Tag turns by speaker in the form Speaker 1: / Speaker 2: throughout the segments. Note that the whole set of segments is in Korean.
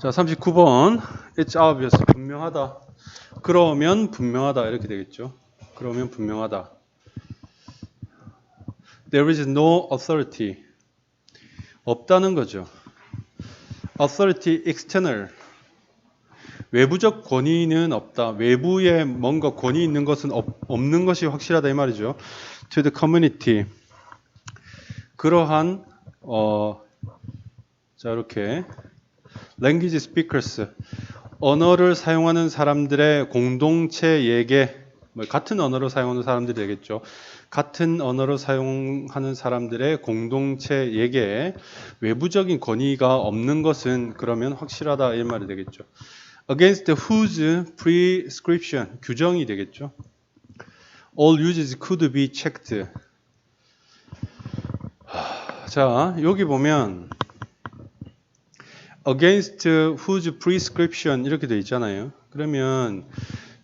Speaker 1: 자, 39번. It's obvious. 분명하다. 그러면 분명하다. 이렇게 되겠죠. 그러면 분명하다. There is no authority. 없다는 거죠. Authority external. 외부적 권위는 없다. 외부에 뭔가 권위 있는 것은 없는 것이 확실하다 이 말이죠. To the community. 그러한 자 이렇게 language speakers. 언어를 사용하는 사람들의 공동체에게 같은 언어를 사용하는 사람들이 되겠죠. 같은 언어를 사용하는 사람들의 공동체에게 외부적인 권위가 없는 것은 그러면 확실하다 이 말이 되겠죠. Against whose prescription 규정이 되겠죠. All uses could be checked. 자 여기 보면 against whose prescription 이렇게 돼 있잖아요. 그러면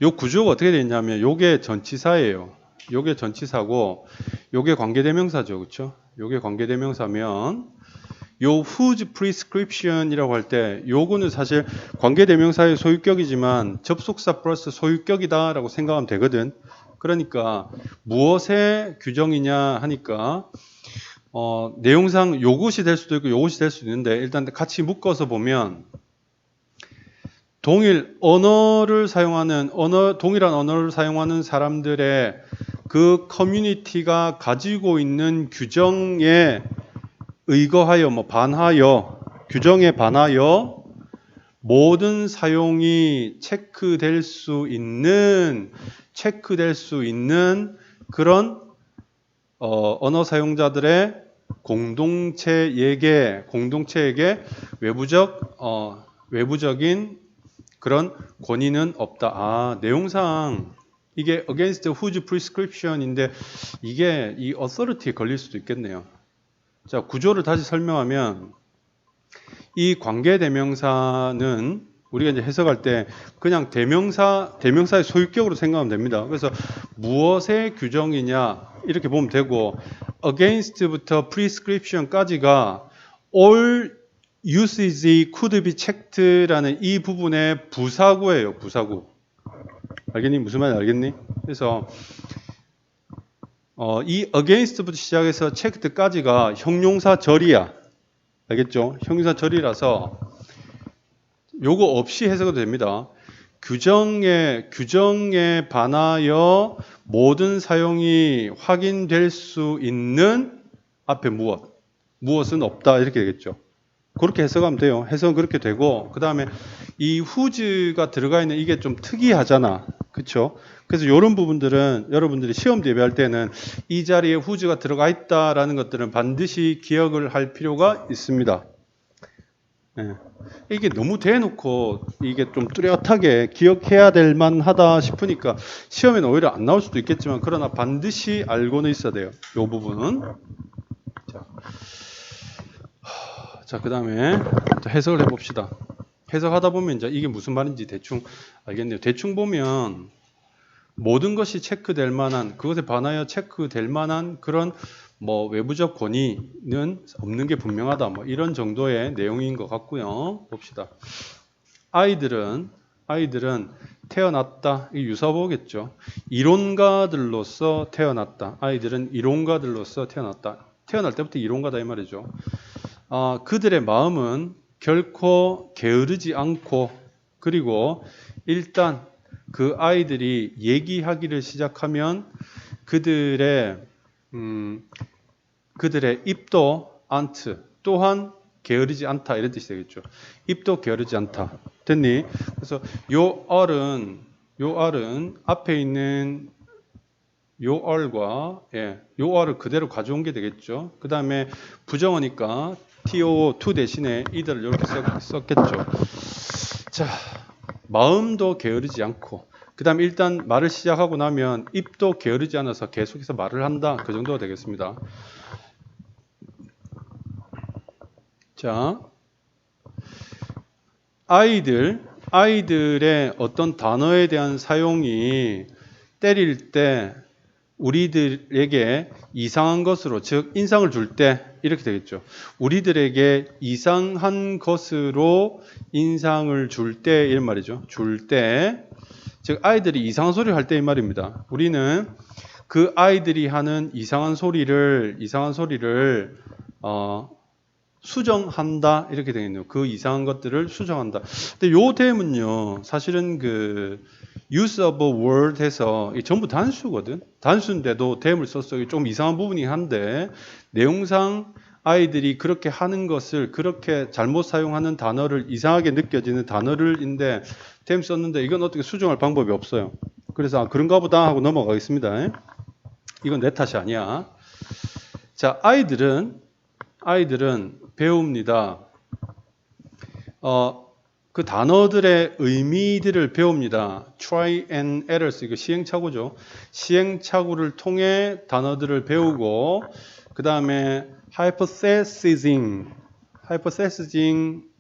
Speaker 1: 요 구조가 어떻게 되어 있냐면 요게 전치사예요. 요게 전치사고 요게 관계대명사죠. 그렇죠? 요게 관계대명사면 요 whose prescription이라고 할 때 요거는 사실 관계대명사의 소유격이지만 접속사 플러스 소유격이다라고 생각하면 되거든. 그러니까 무엇의 규정이냐 하니까 내용상 요것이 될 수도 있고 요것이 될 수도 있는데 일단 같이 묶어서 보면 동일한 언어를 사용하는 사람들의 그 커뮤니티가 가지고 있는 규정에 의거하여 규정에 반하여 모든 사용이 체크될 수 있는 그런 언어 사용자들의 공동체에게 외부적인 그런 권위는 없다. 내용상 이게 against whose prescription인데 이게 이 authority에 걸릴 수도 있겠네요. 자, 구조를 다시 설명하면 이 관계대명사는 우리가 이제 해석할 때 그냥 대명사의 소유격으로 생각하면 됩니다. 그래서 무엇의 규정이냐 이렇게 보면 되고 against부터 prescription까지가 all usage could be checked라는 이 부분의 부사구예요. 부사구. 알겠니? 무슨 말인지 알겠니? 그래서 이 against부터 시작해서 checked까지가 형용사 절이야. 알겠죠? 형용사 절이라서 요거 없이 해석도 됩니다. 규정에 반하여 모든 사용이 확인될 수 있는 앞에 무엇은 없다 이렇게 되겠죠. 그렇게 해석하면 돼요. 해석은 그렇게 되고 그 다음에 이 whose가 들어가 있는 이게 좀 특이하잖아. 그렇죠? 그래서 이런 부분들은 여러분들이 시험 대비할 때는 이 자리에 whose가 들어가 있다라는 것들은 반드시 기억을 할 필요가 있습니다. 네. 이게 너무 대놓고 이게 좀 뚜렷하게 기억해야 될 만하다 싶으니까 시험에는 오히려 안 나올 수도 있겠지만 그러나 반드시 알고는 있어야 돼요. 이 부분은. 자, 그 다음에 해석을 해봅시다. 해석하다 보면 이제 이게 무슨 말인지 대충 알겠네요. 대충 보면 모든 것이 체크될 만한 그것에 반하여 체크될 만한 그런 외부적 권위는 없는 게 분명하다. 이런 정도의 내용인 것 같고요. 봅시다. 아이들은 태어났다. 이 유사보겠죠. 이론가들로서 태어났다. 아이들은 이론가들로서 태어났다. 태어날 때부터 이론가다 이 말이죠. 그들의 마음은 결코 게으르지 않고 그리고 일단 그 아이들이 얘기하기를 시작하면 그들의 입도 않트 또한 게으르지 않다 이런 뜻이 되겠죠. 입도 게으르지 않다. 됐니? 그래서 요 얼은 앞에 있는 요 얼과 요 얼을 그대로 가져온 게 되겠죠. 그 다음에 부정어니까 to 대신에 이들을 이렇게 썼겠죠. 자, 마음도 게으르지 않고 그 다음에 일단 말을 시작하고 나면 입도 게으르지 않아서 계속해서 말을 한다. 그 정도가 되겠습니다. 자, 아이들의 어떤 단어에 대한 사용이 때릴 때 우리들에게 이상한 것으로, 즉 인상을 줄 때 이렇게 되겠죠. 우리들에게 이상한 것으로 인상을 줄 때 이런 말이죠. 줄 때, 즉 아이들이 이상한 소리를 할 때 이 말입니다. 우리는 그 아이들이 하는 이상한 소리를 수정한다 이렇게 되겠네요. 그 이상한 것들을 수정한다. 근데 요 대문요 사실은 그 use of a word 해서 전부 단수거든. 단수인데도 대문을 써서 좀 이상한 부분이 한데 내용상 아이들이 그렇게 하는 것을 그렇게 잘못 사용하는 단어를 이상하게 느껴지는 단어를인데 대문 썼는데 이건 어떻게 수정할 방법이 없어요. 그래서 그런가 보다 하고 넘어가겠습니다. 이건 내 탓이 아니야. 자, 아이들은 배웁니다. 그 단어들의 의미들을 배웁니다. try and errors, 이거 시행착오죠. 시행착오를 통해 단어들을 배우고, 그 다음에 hypothesizing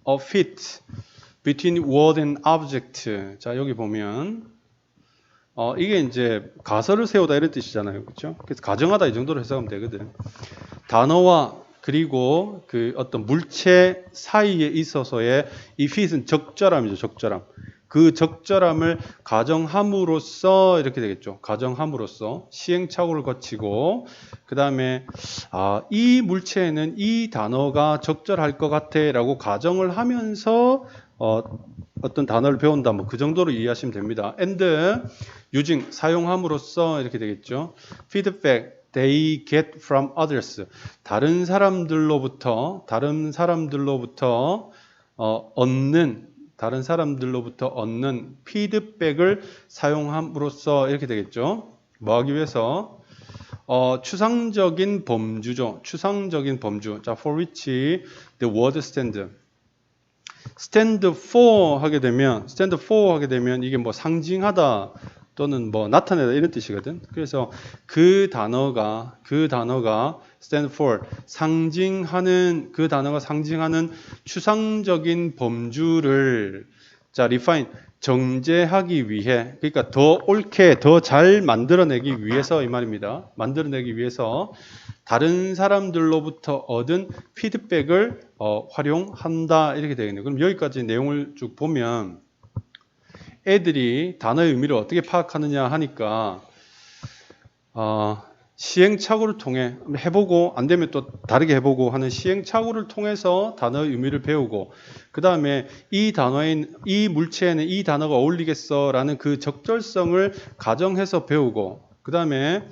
Speaker 1: a fit between word and object. 자, 여기 보면 이게 이제 가설을 세우다 이런 뜻이잖아요. 그렇죠? 그래서 가정하다 이 정도로 해석하면 되거든. 단어와 그리고 그 어떤 물체 사이에 있어서의 이 fit은 적절함이죠. 적절함. 그 적절함을 가정함으로써 이렇게 되겠죠. 가정함으로써 시행착오를 거치고 그 다음에 이 물체에는 이 단어가 적절할 것 같아 라고 가정을 하면서 어떤 단어를 배운다. 뭐 그 정도로 이해하시면 됩니다. and using 사용함으로써 이렇게 되겠죠. feedback they get from others. 다른 사람들로부터 얻는 피드백을 사용함으로써 이렇게 되겠죠. 뭐 하기 위해서? 추상적인 범주죠. 추상적인 범주. 자, for which the word stand. stand for 하게 되면 이게 뭐 상징하다 또는 뭐 나타내다 이런 뜻이거든. 그래서 그 단어가 stand for 그 단어가 상징하는 추상적인 범주를 자 refine 정제하기 위해, 그러니까 더 옳게 더 잘 만들어내기 위해서 이 말입니다. 만들어내기 위해서 다른 사람들로부터 얻은 피드백을 활용한다 이렇게 되겠네요. 그럼 여기까지 내용을 쭉 보면 애들이 단어의 의미를 어떻게 파악하느냐 하니까 시행착오를 통해 해보고 안 되면 또 다르게 해보고 하는 시행착오를 통해서 단어의 의미를 배우고 그 다음에 이 물체에는 이 단어가 어울리겠어라는 그 적절성을 가정해서 배우고 그 다음에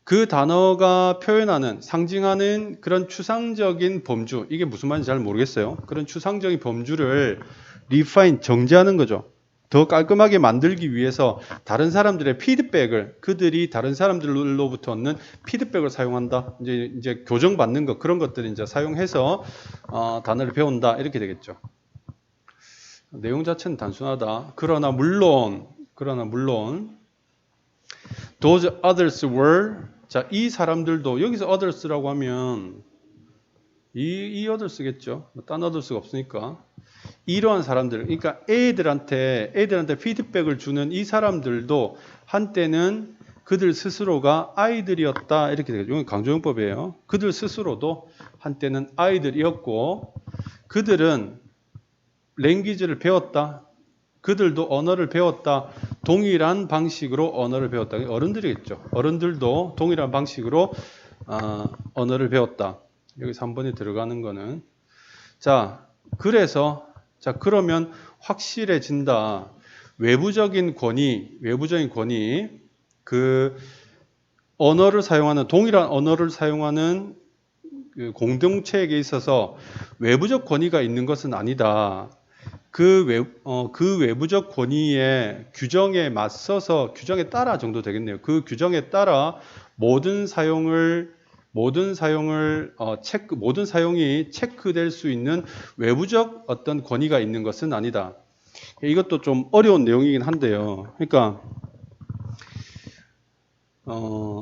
Speaker 1: 그 단어가 표현하는 상징하는 그런 추상적인 범주, 이게 무슨 말인지 잘 모르겠어요. 그런 추상적인 범주를 refine 정제하는 거죠. 더 깔끔하게 만들기 위해서 다른 사람들의 피드백을 그들이 다른 사람들로부터 얻는 피드백을 사용한다. 이제 교정받는 것 그런 것들을 이제 사용해서 단어를 배운다 이렇게 되겠죠. 내용 자체는 단순하다. 그러나 물론 those others were 자, 이 사람들도 여기서 others라고 하면 이 others겠죠. 딴 others가 없으니까. 이러한 사람들, 그러니까 애들한테 피드백을 주는 이 사람들도 한때는 그들 스스로가 아이들이었다 이렇게 되겠죠. 이건 강조용법이에요. 그들 스스로도 한때는 아이들이었고 그들은 랭귀지를 배웠다. 그들도 언어를 배웠다. 동일한 방식으로 언어를 배웠다. 어른들이겠죠. 어른들도 동일한 방식으로 언어를 배웠다. 여기서 한 번에 들어가는 거는 그러면 확실해진다. 외부적인 권위, 그 언어를 사용하는 동일한 언어를 사용하는 그 공동체에게 있어서 외부적 권위가 있는 것은 아니다. 그 외부적 권위의 규정에 맞서서 규정에 따라 정도 되겠네요. 그 규정에 따라 모든 사용이 체크될 수 있는 외부적 어떤 권위가 있는 것은 아니다. 이것도 좀 어려운 내용이긴 한데요. 그러니까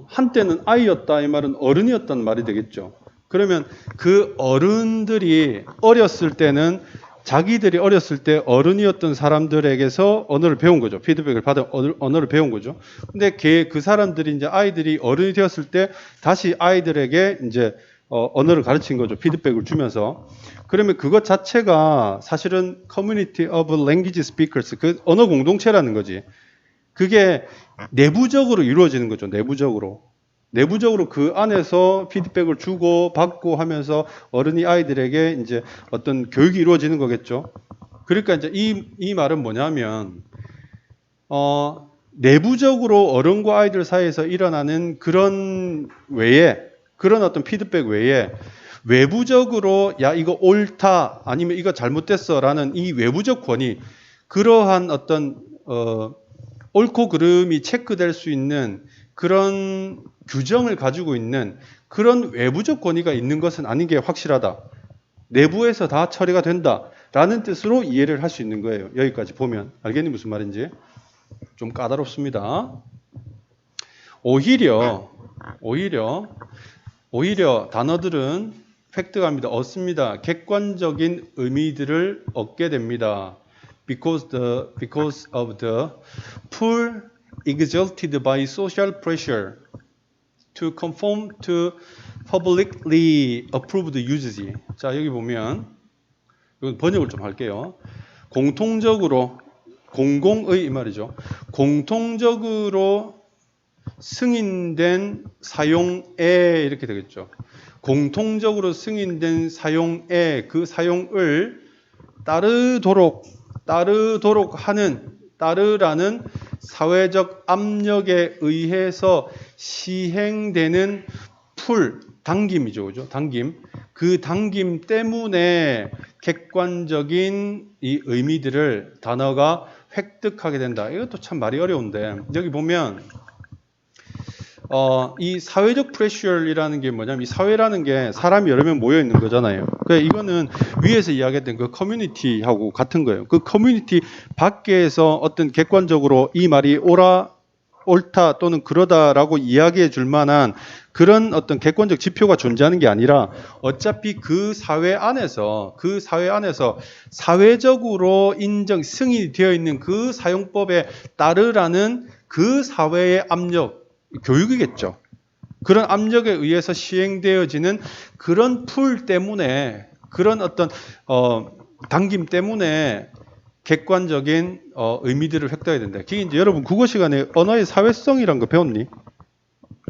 Speaker 1: 한때는 아이였다 이 말은 어른이었다는 말이 되겠죠. 그러면 그 어른들이 어렸을 때는 자기들이 어렸을 때 어른이었던 사람들에게서 언어를 배운 거죠. 피드백을 받은 언어를 배운 거죠. 근데 그 사람들이 이제 아이들이 어른이 되었을 때 다시 아이들에게 이제 언어를 가르친 거죠. 피드백을 주면서. 그러면 그것 자체가 사실은 Community of Language Speakers, 그 언어 공동체라는 거지. 그게 내부적으로 이루어지는 거죠. 내부적으로 그 안에서 피드백을 주고 받고 하면서 어른이 아이들에게 이제 어떤 교육이 이루어지는 거겠죠. 그러니까 이제 이 말은 뭐냐면, 내부적으로 어른과 아이들 사이에서 일어나는 그런 외에, 그런 어떤 피드백 외에 외부적으로 야, 이거 옳다, 아니면 이거 잘못됐어 라는 이 외부적 권위, 그러한 어떤, 옳고 그름이 체크될 수 있는 그런 규정을 가지고 있는 그런 외부적 권위가 있는 것은 아닌 게 확실하다. 내부에서 다 처리가 된다라는 뜻으로 이해를 할 수 있는 거예요. 여기까지 보면. 알겠니? 무슨 말인지? 좀 까다롭습니다. 오히려 단어들은 획득합니다. 얻습니다. 객관적인 의미들을 얻게 됩니다. Because of the pull exerted by social pressure to conform to publicly approved usage. 자, 여기 보면 이건 번역을 좀 할게요. 공통적으로, 공공의 이 말이죠. 공통적으로 승인된 사용에 이렇게 되겠죠. 공통적으로 승인된 사용에, 그 사용을 따르라는 사회적 압력에 의해서 시행되는 당김이죠. 그죠? 당김. 그 당김 때문에 객관적인 이 의미들을 단어가 획득하게 된다. 이것도 참 말이 어려운데, 여기 보면 이 사회적 프레셔이라는 게 뭐냐면, 이 사회라는 게 사람이 여러 명 모여 있는 거잖아요. 그러니까 이거는 위에서 이야기했던 그 커뮤니티하고 같은 거예요. 그 커뮤니티 밖에서 어떤 객관적으로 이 말이 옳다 또는 그러다라고 이야기해 줄 만한 그런 어떤 객관적 지표가 존재하는 게 아니라, 어차피 그 사회 안에서 사회적으로 승인이 되어 있는 그 사용법에 따르라는 그 사회의 압력, 교육이겠죠. 그런 압력에 의해서 시행되어지는 그런 때문에, 그런 어떤 당김 때문에 객관적인 의미들을 획득해야 된다. 그게 이제 여러분 국어 시간에 언어의 사회성이란 거 배웠니?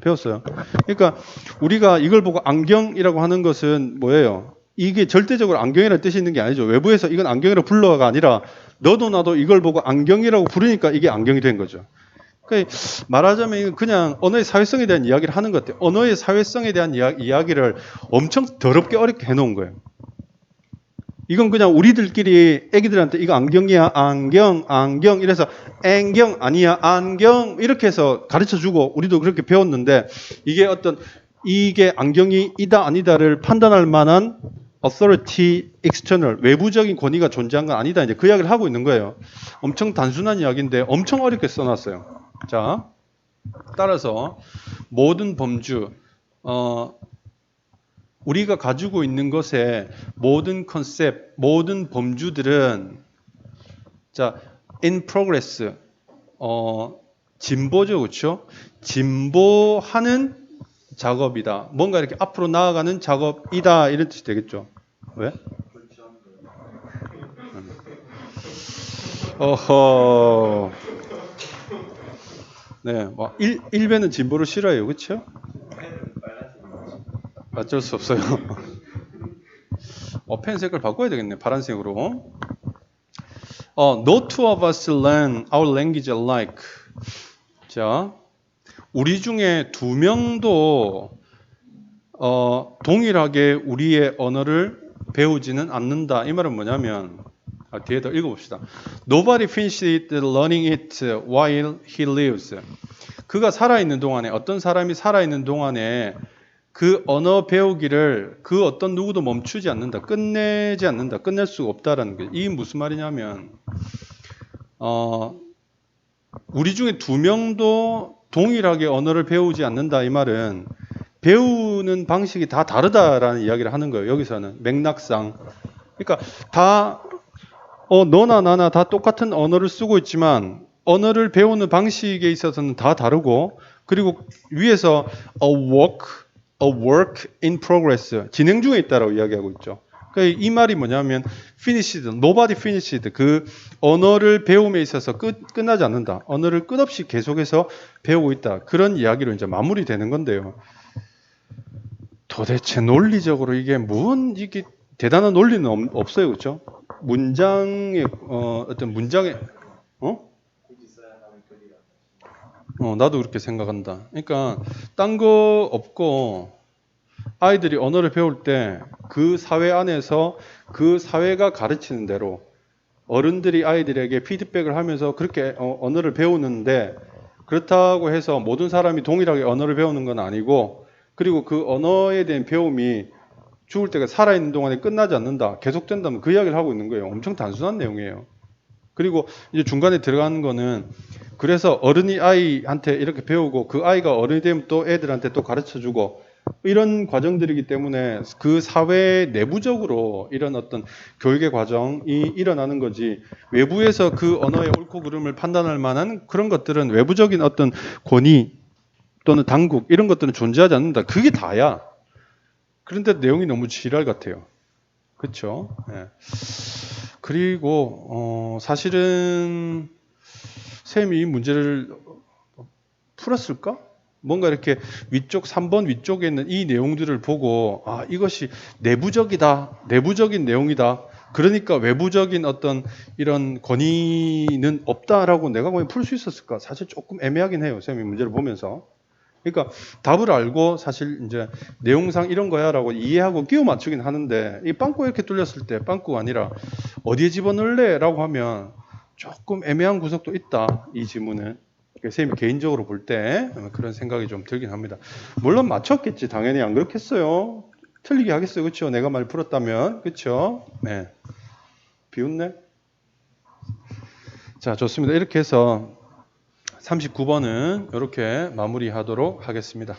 Speaker 1: 배웠어요. 그러니까 우리가 이걸 보고 안경이라고 하는 것은 뭐예요? 이게 절대적으로 안경이라는 뜻이 있는 게 아니죠. 외부에서 이건 안경이라고 불러가 아니라 너도 나도 이걸 보고 안경이라고 부르니까 이게 안경이 된 거죠. 그러니까 말하자면 그냥 언어의 사회성에 대한 이야기를 하는 것 같아요. 언어의 사회성에 대한 이야기를 엄청 더럽게 어렵게 해놓은 거예요. 이건 그냥 우리들끼리 애기들한테 이거 안경이야, 안경 이래서 안경 아니야, 안경 이렇게 해서 가르쳐주고 우리도 그렇게 배웠는데, 이게 안경이 이다 아니다를 판단할 만한 authority external, 외부적인 권위가 존재한 건 아니다. 이제 그 이야기를 하고 있는 거예요. 엄청 단순한 이야기인데 엄청 어렵게 써놨어요. 자, 따라서 모든 범주, 우리가 가지고 있는 것의 모든 컨셉, 모든 범주들은 자, in progress, 진보죠, 그렇죠? 진보하는 작업이다. 뭔가 이렇게 앞으로 나아가는 작업이다, 이런 뜻이 되겠죠. 왜? 어허. 네, 뭐 일배는 진보를 싫어해요, 그렇죠? 어쩔 수 없어요. 펜 색을 바꿔야 되겠네, 파란색으로. No two of us learn our language alike. 자, 우리 중에 두 명도 동일하게 우리의 언어를 배우지는 않는다. 이 말은 뭐냐면, 뒤에다 읽어봅시다. Nobody finished learning it while he lives. 그가 살아있는 동안에, 어떤 사람이 살아있는 동안에 그 언어 배우기를 그 어떤 누구도 멈추지 않는다. 끝내지 않는다. 끝낼 수가 없다라는 거예요. 이게 무슨 말이냐면, 우리 중에 두 명도 동일하게 언어를 배우지 않는다. 이 말은 배우는 방식이 다 다르다라는 이야기를 하는 거예요. 여기서는 맥락상. 그러니까 다 너나 나나 다 똑같은 언어를 쓰고 있지만 언어를 배우는 방식에 있어서는 다 다르고 그리고 위에서 a work in progress 진행 중에 있다라고 이야기하고 있죠. 그러니까 이 말이 뭐냐면 finished, nobody finished 그 언어를 배움에 있어서 끝나지 않는다. 언어를 끝없이 계속해서 배우고 있다. 그런 이야기로 이제 마무리되는 건데요. 도대체 논리적으로 이게 이게 대단한 논리는 없어요, 그렇죠? 문장의 어떤 문장의 나도 그렇게 생각한다. 그러니까 딴 거 없고 아이들이 언어를 배울 때 그 사회 안에서 그 사회가 가르치는 대로 어른들이 아이들에게 피드백을 하면서 그렇게 언어를 배우는데 그렇다고 해서 모든 사람이 동일하게 언어를 배우는 건 아니고 그리고 그 언어에 대한 배움이 죽을 때가 살아있는 동안에 끝나지 않는다. 계속된다면 그 이야기를 하고 있는 거예요. 엄청 단순한 내용이에요. 그리고 이제 중간에 들어가는 거는 그래서 어른이 아이한테 이렇게 배우고 그 아이가 어른이 되면 또 애들한테 또 가르쳐 주고 이런 과정들이기 때문에 그 사회 내부적으로 이런 어떤 교육의 과정이 일어나는 거지 외부에서 그 언어의 옳고 그름을 판단할 만한 그런 것들은 외부적인 어떤 권위 또는 당국 이런 것들은 존재하지 않는다. 그게 다야. 그런데 내용이 너무 지랄 같아요. 그렇죠? 네. 그리고 사실은 쌤이 이 문제를 풀었을까? 뭔가 이렇게 위쪽 3번 위쪽에 있는 이 내용들을 보고 이것이 내부적인 내용이다. 그러니까 외부적인 어떤 이런 권위는 없다라고 내가 보면 풀 수 있었을까? 사실 조금 애매하긴 해요. 쌤이 문제를 보면서. 그러니까 답을 알고 사실 이제 내용상 이런 거야라고 이해하고 끼워 맞추긴 하는데 이 빵꾸 이렇게 뚫렸을 때 빵꾸가 아니라 어디에 집어넣을래라고 하면 조금 애매한 구석도 있다. 이 지문은. 선생님이 개인적으로 볼 때 그런 생각이 좀 들긴 합니다. 물론 맞췄겠지. 당연히 안 그렇겠어요. 틀리게 하겠어요. 그렇죠? 내가 말 풀었다면. 그렇죠? 네. 비웃네. 자, 좋습니다. 이렇게 해서 39번은 이렇게 마무리하도록 하겠습니다.